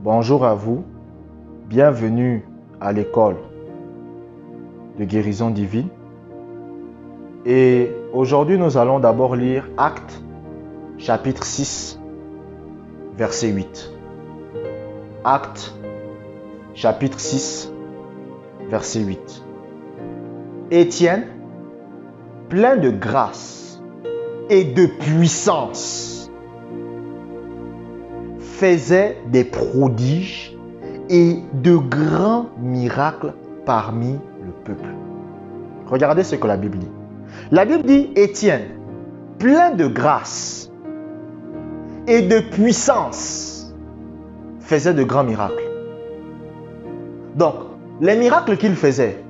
Bonjour à vous, bienvenue à l'école de guérison divine. Et aujourd'hui, nous allons d'abord lire Actes, chapitre 6, verset 8. Actes, chapitre 6, verset 8. Étienne, plein de grâce et de puissance, faisait des prodiges et de grands miracles parmi le peuple. Regardez ce que la Bible dit. La Bible dit Étienne, plein de grâce et de puissance, faisait de grands miracles. Donc, les miracles qu'il faisait,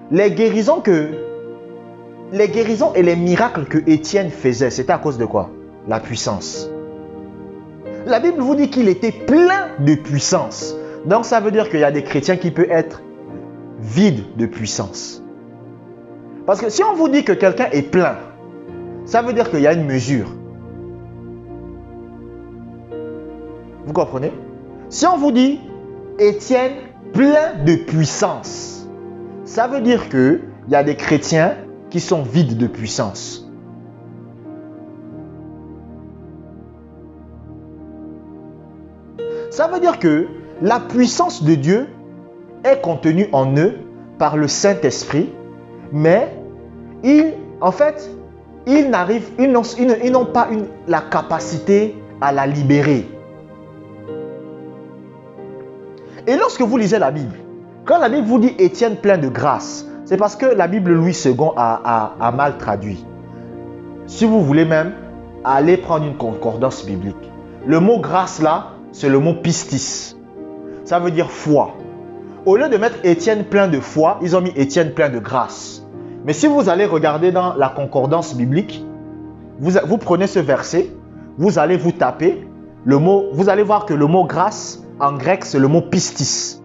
les guérisons et les miracles que Étienne faisait, c'était à cause de quoi? La puissance. La Bible vous dit qu'il était plein de puissance. Donc ça veut dire qu'il y a des chrétiens qui peuvent être vides de puissance. Parce que si on vous dit que quelqu'un est plein, ça veut dire qu'il y a une mesure. Vous comprenez? Si on vous dit Étienne plein de puissance, ça veut dire qu'il y a des chrétiens qui sont vides de puissance. Ça veut dire que la puissance de Dieu est contenue en eux par le Saint-Esprit, mais ils n'ont pas la capacité à la libérer. Et lorsque vous lisez la Bible, quand la Bible vous dit Étienne plein de grâce, c'est parce que la Bible Louis II a mal traduit. Si vous voulez même, allez prendre une concordance biblique. Le mot grâce là, c'est le mot pistis. Ça veut dire foi. Au lieu de mettre Étienne plein de foi, ils ont mis Étienne plein de grâce. Mais si vous allez regarder dans la concordance biblique, vous prenez ce verset, vous allez vous taper le mot, vous allez voir que le mot grâce, en grec, c'est le mot pistis.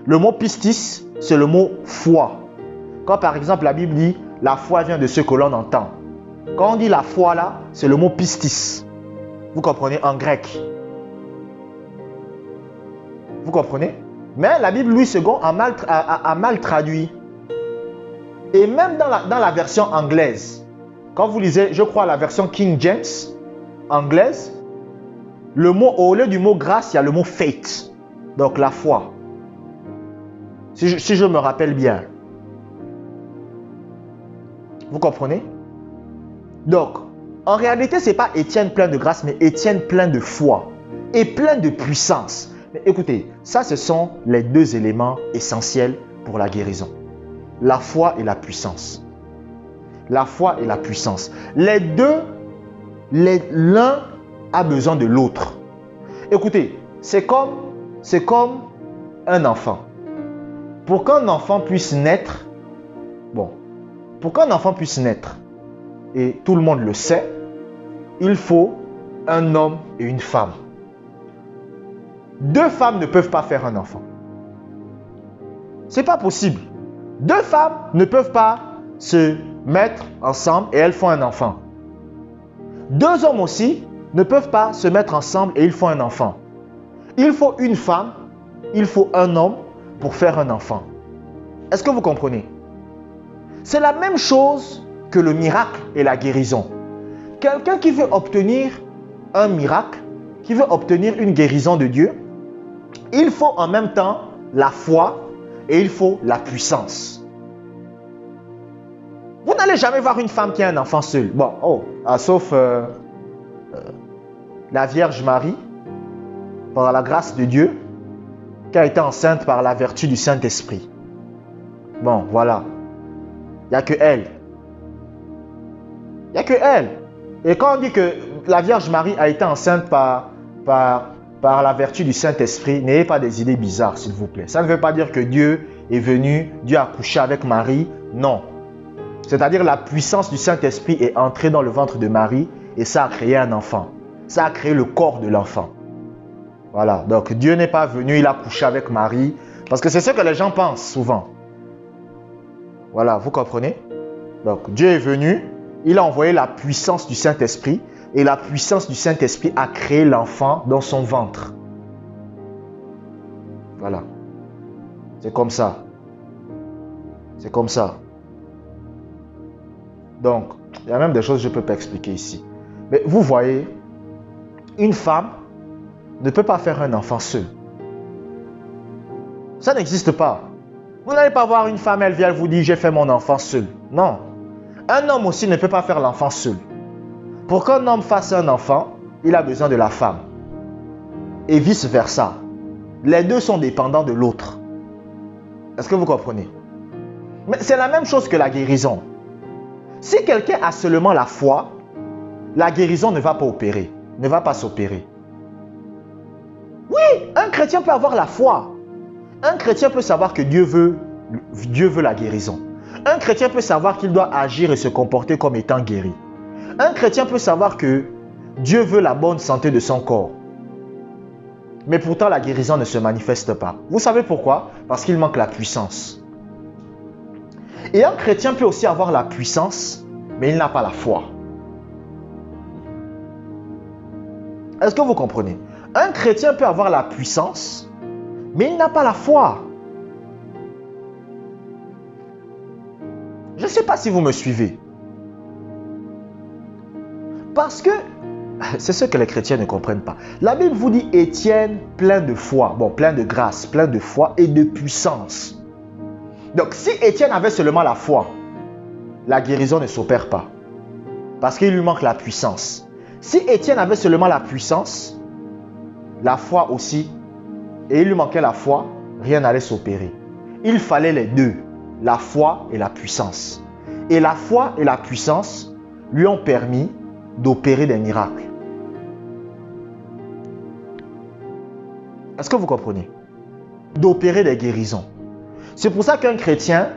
Le mot pistis, c'est le mot foi. Quand par exemple la Bible dit la foi vient de ce que l'on entend. Quand on dit la foi là, c'est le mot pistis. Vous comprenez? En grec. Vous comprenez? Mais la Bible Louis II a mal traduit. Et même dans la version anglaise, quand vous lisez, je crois, la version King James anglaise, au lieu du mot grâce, il y a le mot faith. Donc la foi. Si je me rappelle bien. Vous comprenez? Donc, en réalité, ce n'est pas Étienne plein de grâce, mais Étienne plein de foi et plein de puissance. Mais écoutez, ça, ce sont les deux éléments essentiels pour la guérison. La foi et la puissance. La foi et la puissance. Les deux, l'un a besoin de l'autre. Écoutez, c'est comme un enfant. Pour qu'un enfant puisse naître, et tout le monde le sait, il faut un homme et une femme. Deux femmes ne peuvent pas faire un enfant. C'est pas possible. Deux femmes ne peuvent pas se mettre ensemble et elles font un enfant. Deux hommes aussi ne peuvent pas se mettre ensemble et ils font un enfant. Il faut une femme, il faut un homme pour faire un enfant. Est-ce que vous comprenez? C'est la même chose que le miracle et la guérison. Quelqu'un qui veut obtenir un miracle, qui veut obtenir une guérison de Dieu, il faut en même temps la foi et il faut la puissance. Vous n'allez jamais voir une femme qui a un enfant seul. Sauf la Vierge Marie, par la grâce de Dieu, qui a été enceinte par la vertu du Saint-Esprit. Bon, voilà. Il n'y a que elle. Il n'y a que elle. Et quand on dit que la Vierge Marie a été enceinte par la vertu du Saint-Esprit, n'ayez pas des idées bizarres, s'il vous plaît. Ça ne veut pas dire que Dieu est venu, Dieu a couché avec Marie. Non. C'est-à-dire la puissance du Saint-Esprit est entrée dans le ventre de Marie et ça a créé un enfant. Ça a créé le corps de l'enfant. Voilà. Donc Dieu n'est pas venu, il a couché avec Marie. Parce que c'est ce que les gens pensent souvent. Voilà, vous comprenez? Donc Dieu est venu, il a envoyé la puissance du Saint-Esprit et la puissance du Saint-Esprit a créé l'enfant dans son ventre. Voilà. C'est comme ça. C'est comme ça. Donc, il y a même des choses que je ne peux pas expliquer ici. Mais vous voyez, une femme ne peut pas faire un enfant seul. Ça n'existe pas. Vous n'allez pas voir une femme, elle vient, elle vous dit, j'ai fait mon enfant seul. Non. Un homme aussi ne peut pas faire l'enfant seul. Pour qu'un homme fasse un enfant, il a besoin de la femme. Et vice-versa. Les deux sont dépendants de l'autre. Est-ce que vous comprenez? Mais c'est la même chose que la guérison. Si quelqu'un a seulement la foi, la guérison ne va pas opérer, ne va pas s'opérer. Oui, un chrétien peut avoir la foi. Un chrétien peut savoir que Dieu veut la guérison. Un chrétien peut savoir qu'il doit agir et se comporter comme étant guéri. Un chrétien peut savoir que Dieu veut la bonne santé de son corps. Mais pourtant, la guérison ne se manifeste pas. Vous savez pourquoi? Parce qu'il manque la puissance. Et un chrétien peut aussi avoir la puissance, mais il n'a pas la foi. Est-ce que vous comprenez? Un chrétien peut avoir la puissance, mais il n'a pas la foi. Je ne sais pas si vous me suivez. Parce que, c'est ce que les chrétiens ne comprennent pas. La Bible vous dit Étienne plein de foi, bon, plein de grâce, plein de foi et de puissance. Donc, si Étienne avait seulement la foi, la guérison ne s'opère pas. Parce qu'il lui manque la puissance. Si Étienne avait seulement la puissance, la foi aussi, et il lui manquait la foi, rien n'allait s'opérer. Il fallait les deux, la foi et la puissance. Et la foi et la puissance lui ont permis d'opérer des miracles. Est-ce que vous comprenez? D'opérer des guérisons. C'est pour ça qu'un chrétien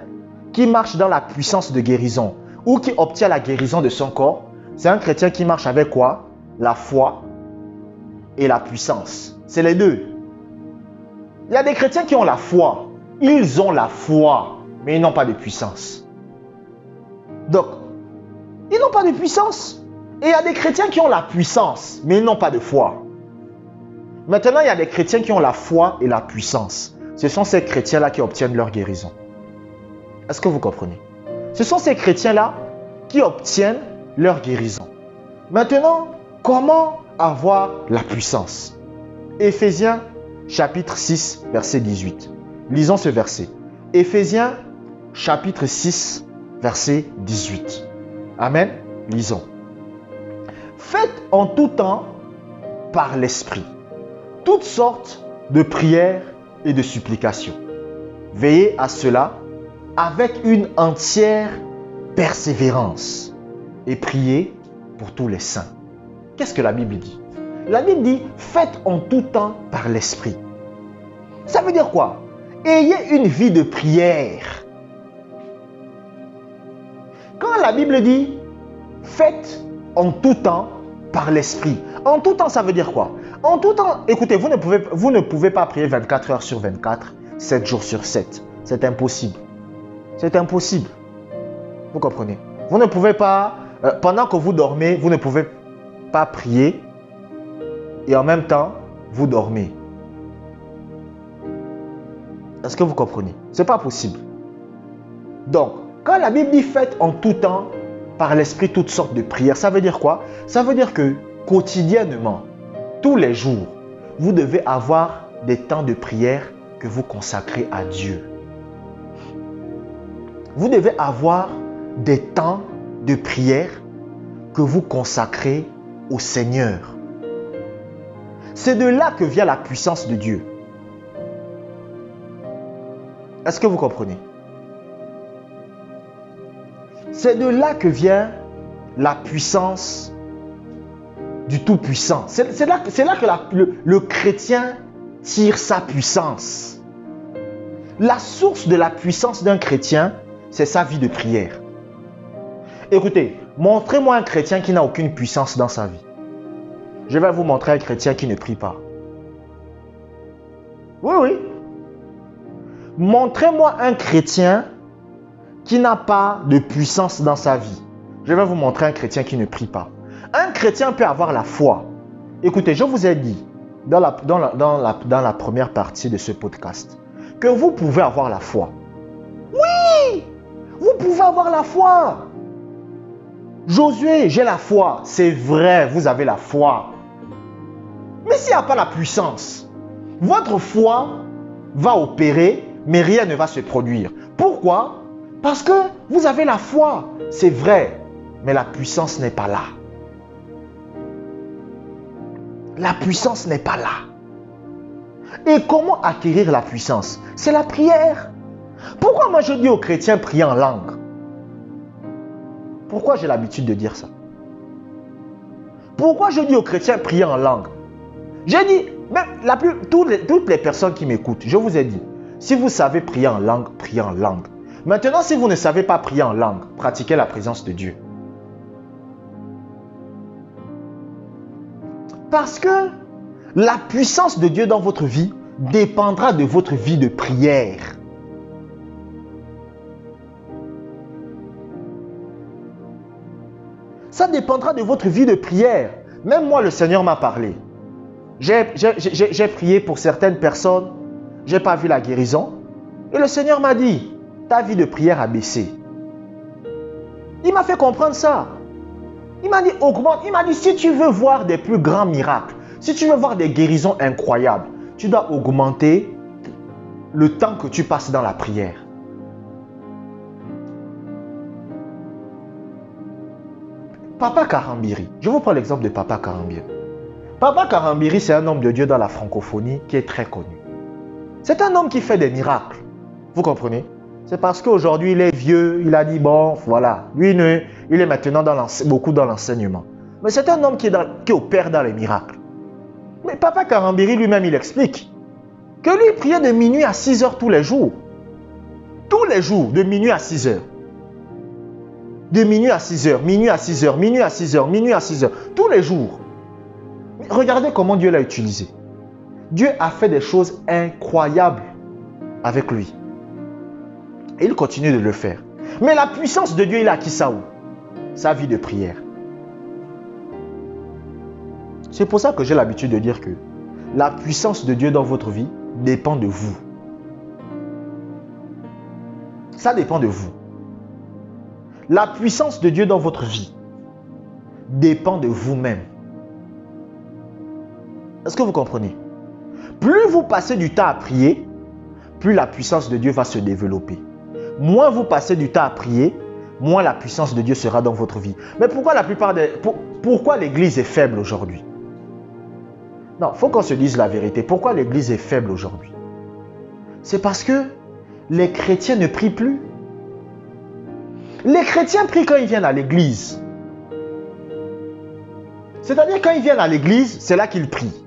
qui marche dans la puissance de guérison ou qui obtient la guérison de son corps, c'est un chrétien qui marche avec quoi? La foi et la puissance. C'est les deux. Il y a des chrétiens qui ont la foi. Ils ont la foi, mais ils n'ont pas de puissance. Donc, ils n'ont pas de puissance. Et il y a des chrétiens qui ont la puissance, mais ils n'ont pas de foi. Maintenant, il y a des chrétiens qui ont la foi et la puissance. Ce sont ces chrétiens-là qui obtiennent leur guérison. Est-ce que vous comprenez? Ce sont ces chrétiens-là qui obtiennent leur guérison. Maintenant, comment avoir la puissance? Éphésiens chapitre 6, verset 18. Lisons ce verset. Éphésiens chapitre 6, verset 18. Amen. Lisons. Faites en tout temps, par l'Esprit, toutes sortes de prières et de supplications. Veillez à cela avec une entière persévérance et priez pour tous les saints. Qu'est-ce que la Bible dit? La Bible dit, faites en tout temps par l'Esprit. Ça veut dire quoi? Ayez une vie de prière. Quand la Bible dit, faites en tout temps par l'Esprit. En tout temps, ça veut dire quoi? En tout temps, écoutez, vous ne pouvez pas prier 24 heures sur 24, 7 jours sur 7. C'est impossible. C'est impossible. Vous comprenez? Vous ne pouvez pas, pendant que vous dormez, vous ne pouvez pas prier et en même temps, vous dormez. Est-ce que vous comprenez? Ce n'est pas possible. Donc, quand la Bible dit faites en tout temps par l'Esprit toutes sortes de prières, ça veut dire quoi? Ça veut dire que quotidiennement, tous les jours, vous devez avoir des temps de prière que vous consacrez à Dieu. Vous devez avoir des temps de prière que vous consacrez au Seigneur. C'est de là que vient la puissance de Dieu. Est-ce que vous comprenez? C'est de là que vient la puissance du Tout-Puissant. C'est là que le chrétien tire sa puissance. La source de la puissance d'un chrétien, c'est sa vie de prière. Écoutez, montrez-moi un chrétien qui n'a aucune puissance dans sa vie. Je vais vous montrer un chrétien qui ne prie pas. Oui, oui. Montrez-moi un chrétien qui n'a pas de puissance dans sa vie. Je vais vous montrer un chrétien qui ne prie pas. Un chrétien peut avoir la foi. Écoutez, je vous ai dit, dans la première partie de ce podcast que vous pouvez avoir la foi. Oui, vous pouvez avoir la foi. Josué, j'ai la foi. C'est vrai, vous avez la foi. Mais s'il n'y a pas la puissance, votre foi va opérer, mais rien ne va se produire. Pourquoi? Parce que vous avez la foi. C'est vrai, mais la puissance n'est pas là. La puissance n'est pas là. Et comment acquérir la puissance? C'est la prière. Pourquoi moi je dis aux chrétiens prier en langue? Pourquoi j'ai l'habitude de dire ça? Pourquoi je dis aux chrétiens prier en langue? J'ai dit, même toutes les personnes qui m'écoutent, je vous ai dit, si vous savez prier en langue, priez en langue. Maintenant, si vous ne savez pas prier en langue, pratiquez la présence de Dieu. Parce que la puissance de Dieu dans votre vie dépendra de votre vie de prière. Ça dépendra de votre vie de prière. Même moi, le Seigneur m'a parlé. J'ai prié pour certaines personnes. Je n'ai pas vu la guérison. Et le Seigneur m'a dit, ta vie de prière a baissé. Il m'a fait comprendre ça. Il m'a dit, augmente. Il m'a dit, si tu veux voir des plus grands miracles, si tu veux voir des guérisons incroyables, tu dois augmenter le temps que tu passes dans la prière. Papa Karambiri, je vous prends l'exemple de Papa Karambiri. Papa Karambiri, c'est un homme de Dieu dans la francophonie qui est très connu. C'est un homme qui fait des miracles. Vous comprenez? C'est parce qu'aujourd'hui, il est vieux, il a dit, bon, voilà. Lui, il est maintenant beaucoup dans l'enseignement. Mais c'est un homme qui opère dans les miracles. Mais Papa Karambiri lui-même, il explique que lui, il priait de minuit à 6 heures tous les jours. Tous les jours, de minuit à 6 heures. De minuit à 6 heures, minuit à 6 heures, minuit à 6 heures, minuit à 6 heures. Tous les jours. Mais regardez comment Dieu l'a utilisé. Dieu a fait des choses incroyables avec lui. Et il continue de le faire. Mais la puissance de Dieu, il a acquis ça où? Sa vie de prière. C'est pour ça que j'ai l'habitude de dire que la puissance de Dieu dans votre vie dépend de vous. Ça dépend de vous. La puissance de Dieu dans votre vie dépend de vous-même. Est-ce que vous comprenez? Plus vous passez du temps à prier, plus la puissance de Dieu va se développer. Moins vous passez du temps à prier, moins la puissance de Dieu sera dans votre vie. Mais pourquoi l'Église est faible aujourd'hui? Non, il faut qu'on se dise la vérité. Pourquoi l'Église est faible aujourd'hui? C'est parce que les chrétiens ne prient plus. Les chrétiens prient quand ils viennent à l'église. C'est-à-dire quand ils viennent à l'église, c'est là qu'ils prient.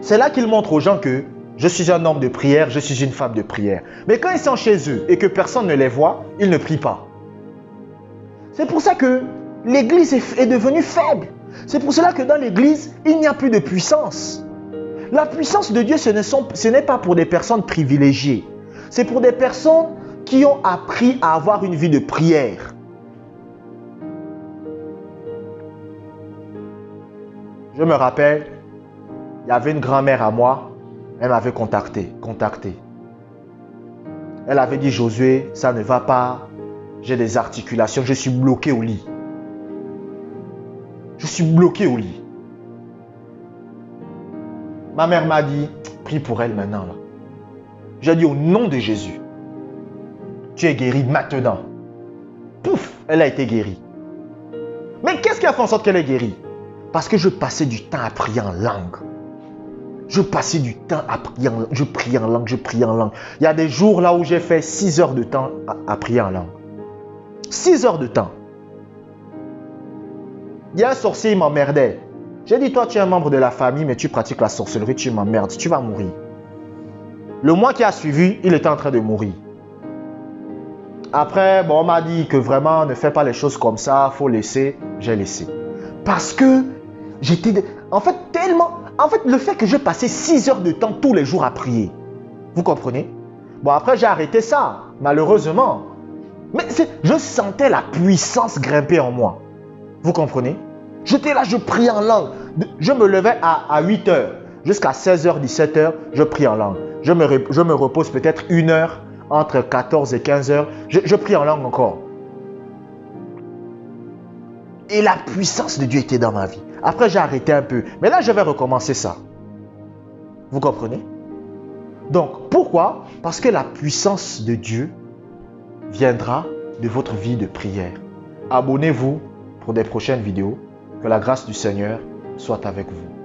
C'est là qu'ils montrent aux gens que je suis un homme de prière, je suis une femme de prière. Mais quand ils sont chez eux et que personne ne les voit, ils ne prient pas. C'est pour ça que l'église est devenue faible. C'est pour cela que dans l'église, il n'y a plus de puissance. La puissance de Dieu, ce n'est pas pour des personnes privilégiées. C'est pour des personnes qui ont appris à avoir une vie de prière. Je me rappelle, il y avait une grand-mère à moi, elle m'avait contacté. Elle avait dit, Josué, ça ne va pas, j'ai des articulations, je suis bloqué au lit. Je suis bloqué au lit. Ma mère m'a dit, prie pour elle maintenant. Là. J'ai dit, au nom de Jésus, tu es guérie maintenant. Pouf, elle a été guérie. Mais qu'est-ce qui a fait en sorte qu'elle est guérie? Parce que je passais du temps à prier en langue. Je passais du temps à prier en langue. Je priais en langue. Il y a des jours là où j'ai fait 6 heures de temps à prier en langue. 6 heures de temps. Il y a un sorcier, il m'emmerdait. J'ai dit, toi tu es un membre de la famille, mais tu pratiques la sorcellerie, tu m'emmerdes, tu vas mourir. Le mois qui a suivi, il était en train de mourir. Après, on m'a dit que vraiment, ne fais pas les choses comme ça, il faut laisser. J'ai laissé. Parce que j'étais... En fait, le fait que j'ai passé 6 heures de temps tous les jours à prier. Vous comprenez? Bon, après, j'ai arrêté ça, malheureusement. Mais je sentais la puissance grimper en moi. Vous comprenez? J'étais là, je priais en langue. Je me levais à 8 heures. jusqu'à 16h, 17h, je prie en langue. Je me repose peut-être 1 heure entre 14 et 15h. Je prie en langue encore. Et la puissance de Dieu était dans ma vie. Après, j'ai arrêté un peu. Mais là, je vais recommencer ça. Vous comprenez? Donc, pourquoi? Parce que la puissance de Dieu viendra de votre vie de prière. Abonnez-vous pour des prochaines vidéos. Que la grâce du Seigneur soit avec vous.